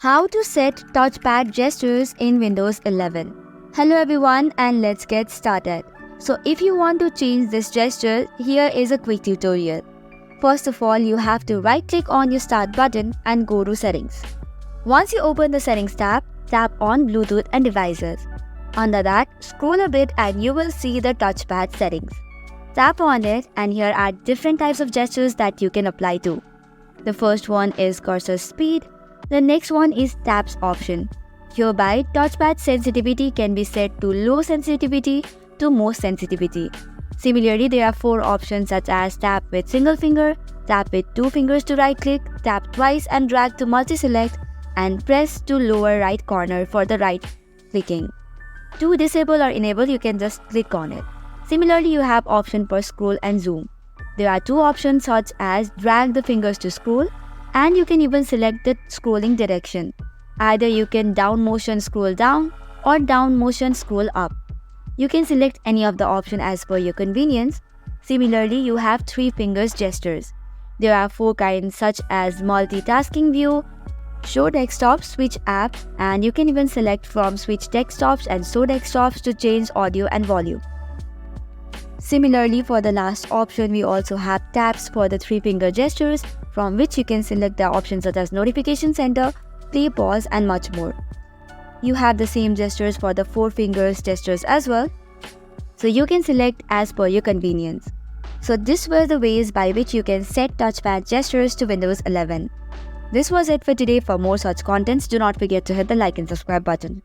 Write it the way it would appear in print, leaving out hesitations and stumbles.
How to set touchpad gestures in Windows 11. Hello everyone, and let's get started. So if you want to change this gesture, here is a quick tutorial. First of all, you have to right click on your start button and go to settings. Once you open the settings tab, tap on Bluetooth and devices. Under that, scroll a bit and you will see the touchpad settings. Tap on it and here are different types of gestures that you can apply to. The first one is cursor speed. The next one is taps option. Hereby, touchpad sensitivity can be set to low sensitivity to most sensitivity. Similarly, there are 4 options such as tap with single finger, tap with 2 fingers to right click, tap twice and drag to multi-select, and press to lower right corner for the right clicking. To disable or enable, you can just click on it. Similarly, you have option for scroll and zoom. There are 2 options such as drag the fingers to scroll, and you can even select the scrolling direction. Either you can down motion scroll down or down motion scroll up. You can select any of the option as per your convenience. Similarly, you have 3 fingers gestures. There are 4 kinds such as multitasking view, show desktop, switch app, and you can even select from switch desktops and show desktops to change audio and volume. Similarly, for the last option, we also have taps for the 3 finger gestures, from which you can select the options such as notification center, play, pause, and much more. You have the same gestures for the 4 fingers gestures as well, so you can select as per your convenience. So these were the ways by which you can set touchpad gestures to Windows 11. This was it for today. For more such contents, do not forget to hit the like and subscribe button.